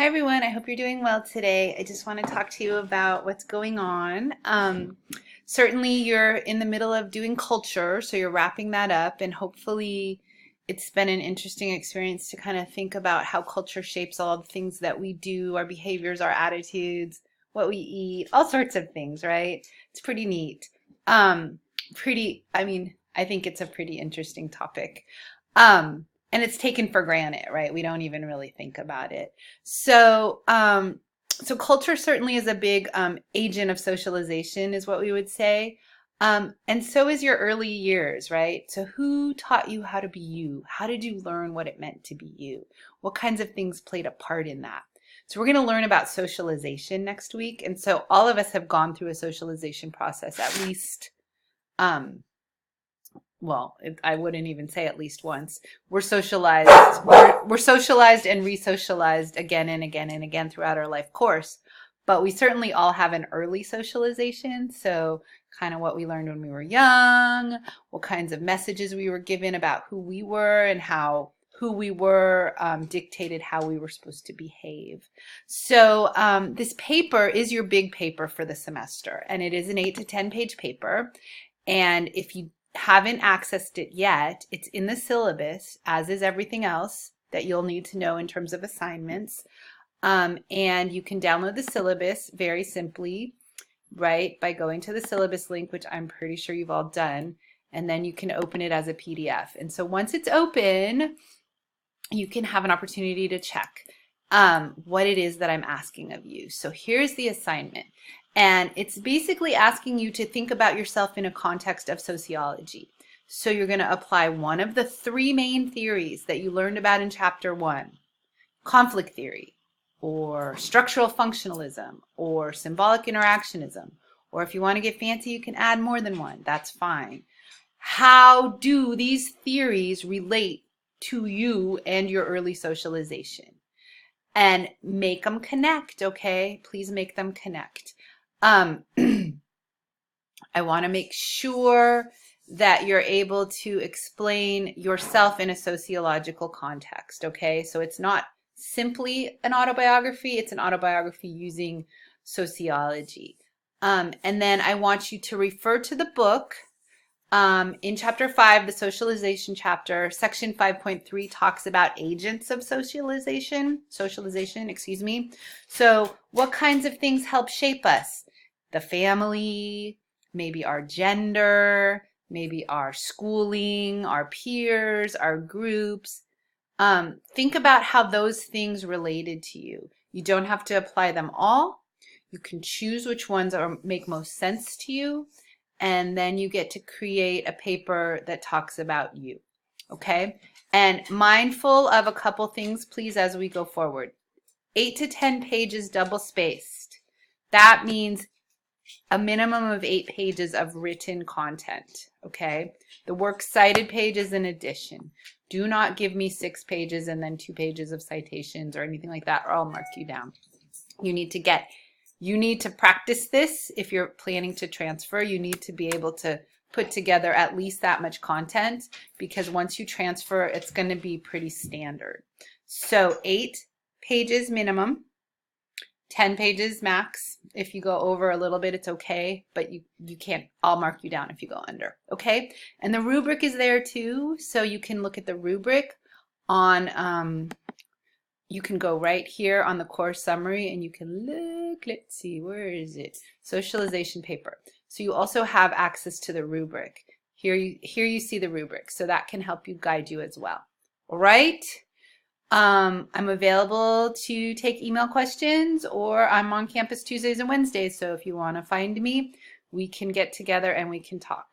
everyone. I hope you're doing well today. I just want to talk to you about what's going on. Certainly, you're in the middle of doing culture, so you're wrapping that up, and hopefully, it's been an interesting experience to kind of think about how culture shapes all the things that we do, our behaviors, our attitudes, what we eat, all sorts of things, right? It's pretty neat. I think it's a pretty interesting topic. And it's taken for granted, right? We don't even really think about it. So culture certainly is a big agent of socialization, is what we would say. And so is your early years, right? So who taught you how to be you? How did you learn what it meant to be you? What kinds of things played a part in that? So we're going to learn about socialization next week. And so all of us have gone through a socialization process at least I wouldn't even say at least once. We're socialized. We're socialized and re-socialized again and again and again throughout our life course. But we certainly all have an early socialization. So kind of what we learned when we were young, what kinds of messages we were given about who we were and how who we were dictated how we were supposed to behave. So this paper is your big paper for the semester, and it is an 8 to 10 page paper. And if you haven't accessed it yet, it's in the syllabus, as is everything else that you'll need to know in terms of assignments. And you can download the syllabus very simply, right, by going to the syllabus link, which I'm pretty sure you've all done, and then you can open it as a PDF. And so once it's open, you can have an opportunity to check what it is that I'm asking of you. So here's the assignment. And it's basically asking you to think about yourself in a context of sociology. So you're going to apply one of the three main theories that you learned about in chapter 1, conflict theory, or structural functionalism, or symbolic interactionism. Or if you want to get fancy, you can add more than one. That's fine. How do these theories relate to you and your early socialization? And make them connect, okay? Please make them connect. I want to make sure that you're able to explain yourself in a sociological context, okay? So it's not simply an autobiography, it's an autobiography using sociology. And then I want you to refer to the book. In chapter 5, the socialization chapter, section 5.3 talks about agents of socialization, excuse me. So what kinds of things help shape us? The family, maybe our gender, maybe our schooling, our peers, our groups. Think about how those things related to you. You don't have to apply them all. You can choose which ones make most sense to you. And then you get to create a paper that talks about you, okay? And mindful of a couple things, please, as we go forward. 8 to 10 pages double-spaced. That means a minimum of 8 pages of written content, okay? The works cited page is an addition. Do not give me 6 pages and then 2 pages of citations or anything like that, or I'll mark you down. You need to practice this. If you're planning to transfer, you need to be able to put together at least that much content, because once you transfer, it's going to be pretty standard. So 8 pages minimum, 10 pages max. If you go over a little bit, it's okay, but you can't, I'll mark you down if you go under, okay? And the rubric is there too, so you can look at the rubric on, you can go right here on the course summary and you can look, let's see, where is it? Socialization paper. So you also have access to the rubric. Here you see the rubric, so that can help you guide you as well. All right? I'm available to take email questions, or I'm on campus Tuesdays and Wednesdays, so if you want to find me, we can get together and we can talk.